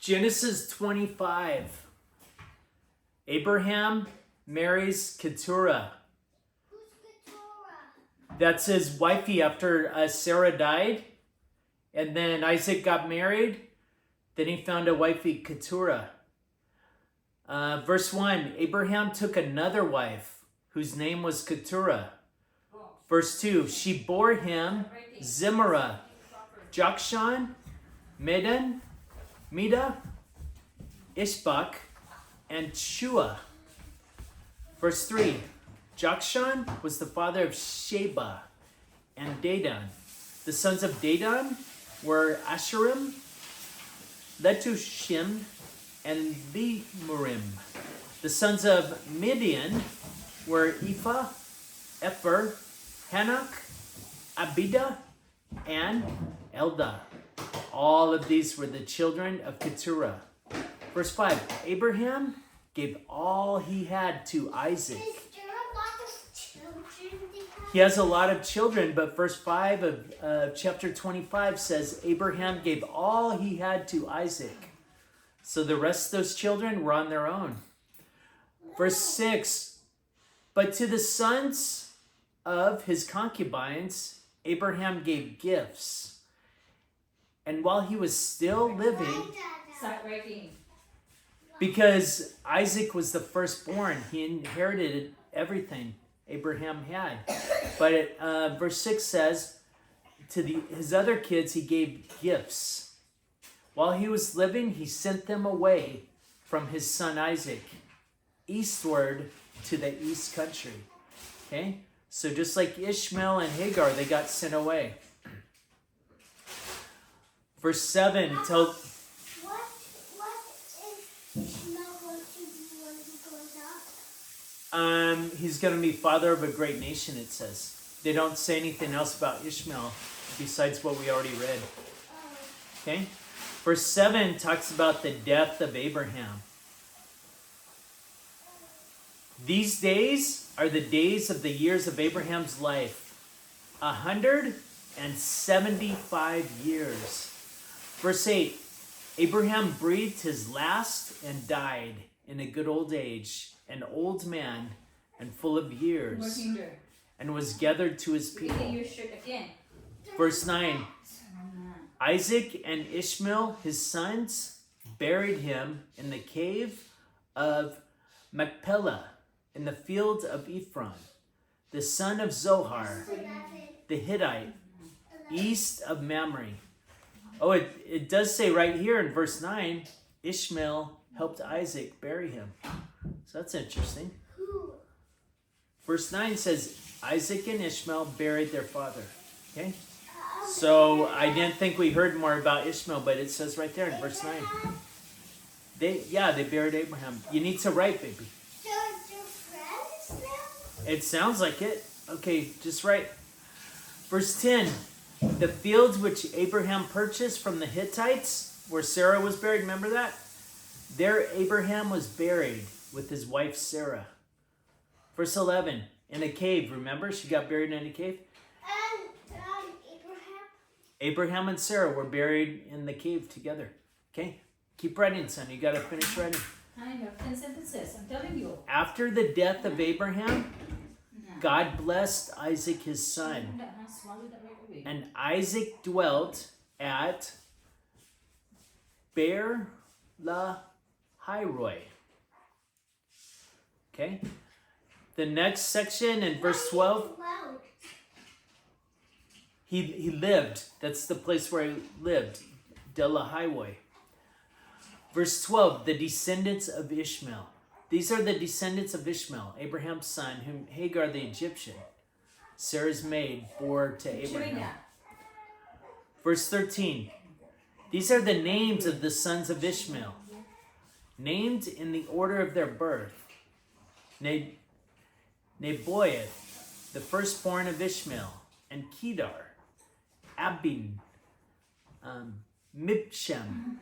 Genesis 25. Abraham marries Keturah. Who's Keturah? That's his wifey after Sarah died. And then Isaac got married. Then he found a wifey, Keturah. Verse 1, Abraham took another wife whose name was Keturah. Verse 2, she bore him Zimrah, Jokshan, Medan, Mida, Ishbak, and Shua. Verse 3, Jokshan was the father of Sheba and Dedan. The sons of Dedan were Asherim, Letushim, and Lemurim. The sons of Midian were Ephah, Epher, Hanok, Abida, and Eldah. All of these were the children of Keturah. Verse 5, Abraham gave all he had to Isaac. Is there a lot of children they have? He has a lot of children, but verse 5 of chapter 25 says Abraham gave all he had to Isaac. So the rest of those children were on their own. Verse 6, but to the sons of his concubines, Abraham gave gifts. And while he was still living, Start writing. because Isaac was the firstborn, he inherited everything Abraham had. But verse 6 says, to his other kids, he gave gifts. While he was living, he sent them away from his son Isaac, eastward to the east country. Okay? So just like Ishmael and Hagar, they got sent away. Verse 7 tells... What is Ishmael going to do when he grows up? He's going to be father of a great nation, it says. They don't say anything else about Ishmael besides what we already read. Okay? Verse 7 talks about the death of Abraham. These days are the days of the years of Abraham's life, 175 years. Verse 8, Abraham breathed his last and died in a good old age, an old man and full of years, and was gathered to his people. Your shirt again. Verse 9, Isaac and Ishmael, his sons, buried him in the cave of Machpelah, in the field of Ephron, the son of Zohar, the Hittite, east of Mamre. Oh, it does say right here in verse 9, Ishmael helped Isaac bury him. So that's interesting. Who? Verse 9 says, Isaac and Ishmael buried their father. Okay? So I didn't think we heard more about Ishmael, but it says right there in verse 9. They buried Abraham. You need to write, baby. So it's your friends now? It sounds like it. Okay, just write. Verse 10. The fields which Abraham purchased from the Hittites, where Sarah was buried, remember that? There Abraham was buried with his wife Sarah. Verse 11. In a cave, remember? She got buried in a cave. And Abraham and Sarah were buried in the cave together. Okay? Keep writing, son. You got to finish writing. I have 10 sentences. I'm telling you. After the death of Abraham, God blessed Isaac his son. And Isaac dwelt at Beer Lahai. Okay? The next section in verse 12, he lived. That's the place where he lived. De Lahai. Verse 12, the descendants of Ishmael. These are the descendants of Ishmael, Abraham's son, whom Hagar the Egyptian, Sarah's maid, bore to Abraham. Verse 13, these are the names of the sons of Ishmael, named in the order of their birth. Nebaioth, the firstborn of Ishmael, and Kedar, Abin, Mibshem.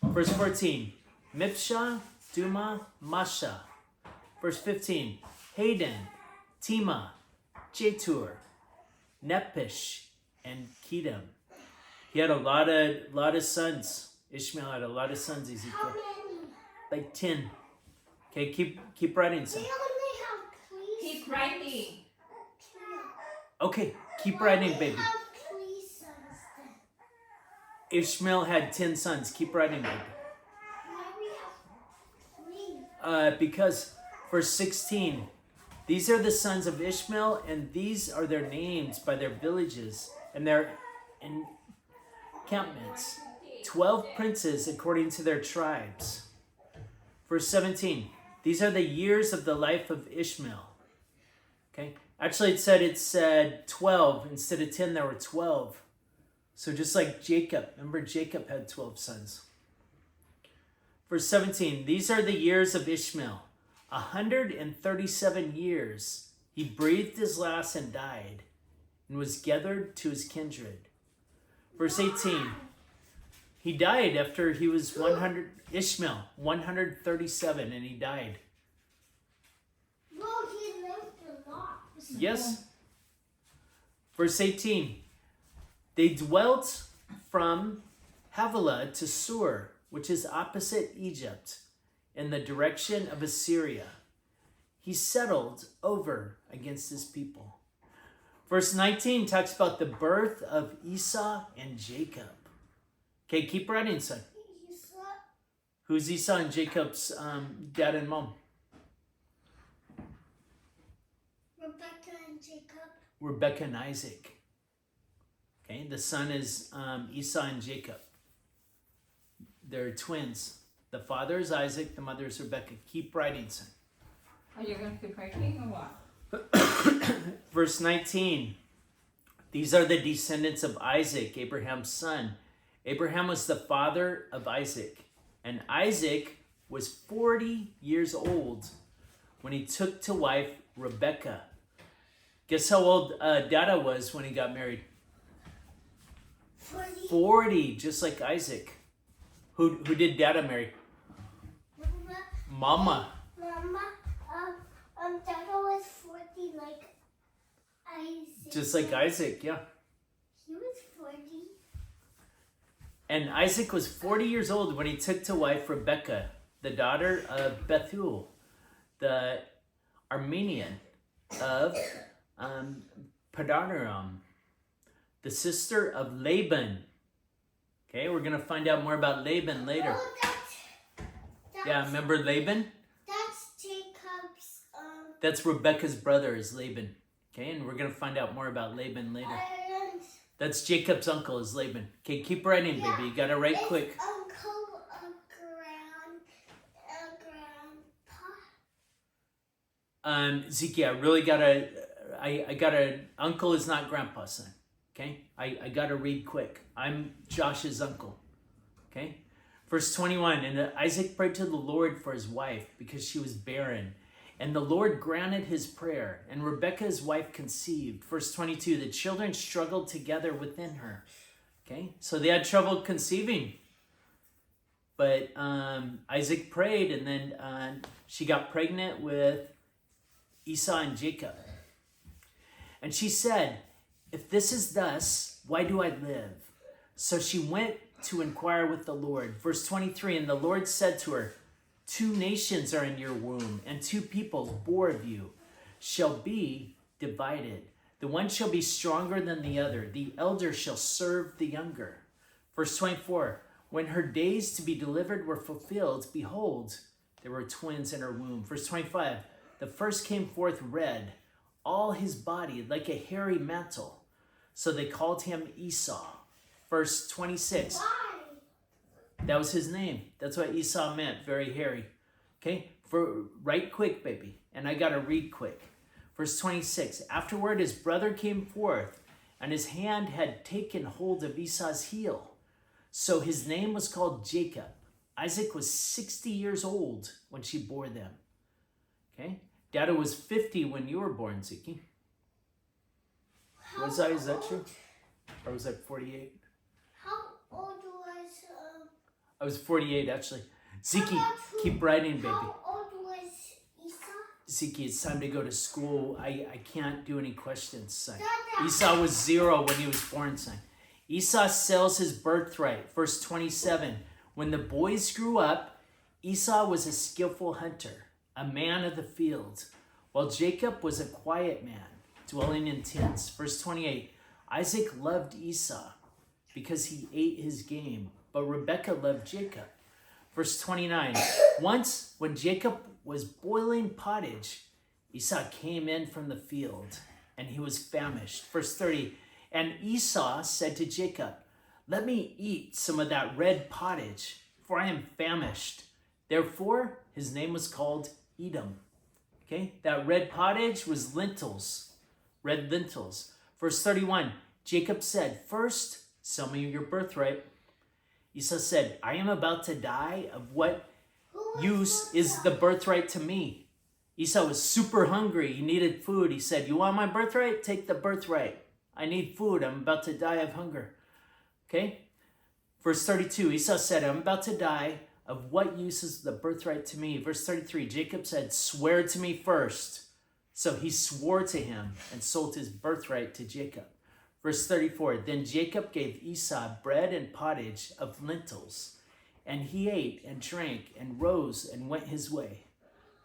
Verse 14, Mipshah, Duma, Masha. Verse 15, Hayden, Tema, Jetur, Nepish, and Kedem. He had a lot of sons, Ishmael had a lot of sons, How Ezekiel. many? Like 10. Okay, keep writing, son. They only have 3 Keep writing. Three. Okay, keep Why writing, they baby. have 3 sons then? Ishmael had 10 sons. Keep writing, baby. Why we have 3? Because verse 16, these are the sons of Ishmael, and these are their names by their villages and their encampments. 12 princes according to their tribes. Verse 17, these are the years of the life of Ishmael. Okay, actually it said 12 instead of 10. There were 12. So just like Jacob, remember Jacob had 12 sons. Verse 17, these are the years of Ishmael, 137 years. He breathed his last and died, and was gathered to his kindred. Verse 18, he died after he was 100, Ishmael, 137, and he died. Well, he lived a lot. Yes. Verse 18, they dwelt from Havilah to Sur, which is opposite Egypt, in the direction of Assyria. He settled over against his people. Verse 19 talks about the birth of Esau and Jacob. Okay, keep writing, son. Esau, Who's Esau and Jacob's dad and mom? Rebecca and Jacob. Rebecca and Isaac. Okay, the son is Esau and Jacob. They're twins. The father is Isaac, the mother is Rebecca. Keep writing, son. Are you going to keep writing or what? Verse 19. These are the descendants of Isaac, Abraham's son. Abraham was the father of Isaac. And Isaac was 40 years old when he took to wife Rebecca. Guess how old Dada was when he got married? 40. 40, just like Isaac. Who did Dada marry? Mama. Mama, Dada was 40 like Isaac. Just like Isaac, yeah. He was 40. And Isaac was 40 years old when he took to wife Rebecca, the daughter of Bethuel, the Armenian of Padanaram, the sister of Laban. Okay, we're going to find out more about Laban later. Oh, that's Yeah, remember Laban? That's Jacob's. That's Rebecca's brother is Laban. Okay, and we're going to find out more about Laban later. And That's Jacob's uncle is Laban. Okay, keep writing, baby. You got to write it's quick. Uncle, grandpa. Zeke, I really gotta, I gotta, uncle is not grandpa, son. Okay? I gotta read quick. I'm Josh's uncle. Okay? Verse 21, and Isaac prayed to the Lord for his wife because she was barren. And the Lord granted his prayer, and Rebekah, his wife, conceived. Verse 22, the children struggled together within her. Okay? So they had trouble conceiving. But Isaac prayed, and then she got pregnant with Esau and Jacob. And she said, if this is thus, why do I live? So she went to inquire with the Lord. Verse 23, and the Lord said to her, 2 nations are in your womb, and 2 peoples born of you shall be divided. The one shall be stronger than the other. The elder shall serve the younger. Verse 24, when her days to be delivered were fulfilled, behold, there were twins in her womb. Verse 25, the first came forth red, all his body like a hairy mantle. So they called him Esau. Verse 26, Why? that was his name. That's what Esau meant, very hairy. Okay, write quick, baby. And I got to read quick. Verse 26, afterward his brother came forth, and his hand had taken hold of Esau's heel. So his name was called Jacob. Isaac was 60 years old when she bore them. Okay, Dada was 50 when you were born, Ziki. Was I? Is that true? Or was I 48? How old was I was 48, actually. Ziki, How about keep writing, baby. How old was Esau? Ziki, it's time to go to school. I can't do any questions, son. Dada. Esau was 0 when he was born, son. Esau sells his birthright. Verse 27. When the boys grew up, Esau was a skillful hunter, a man of the field, while Jacob was a quiet man, dwelling in tents. Verse 28, Isaac loved Esau because he ate his game, but Rebekah loved Jacob. Verse 29, once when Jacob was boiling pottage, Esau came in from the field, and he was famished. Verse 30, and Esau said to Jacob, let me eat some of that red pottage, for I am famished. Therefore, his name was called Edom. Okay, that red pottage was lentils, red lentils. Verse 31, Jacob said, first, sell me your birthright. Esau said, I am about to die. Of what use is the birthright to me? Esau was super hungry. He needed food. He said, you want my birthright? Take the birthright. I need food. I'm about to die of hunger. Okay? Verse 32, Esau said, I'm about to die. Of what use is the birthright to me? Verse 33, Jacob said, swear to me first. So he swore to him and sold his birthright to Jacob. Verse 34, then Jacob gave Esau bread and pottage of lentils, and he ate and drank and rose and went his way.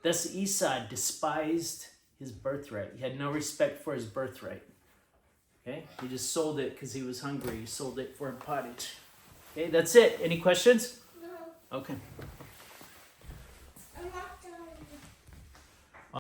Thus Esau despised his birthright. He had no respect for his birthright. Okay? He just sold it because he was hungry. He sold it for pottage. Okay, that's it. Any questions? No. Okay.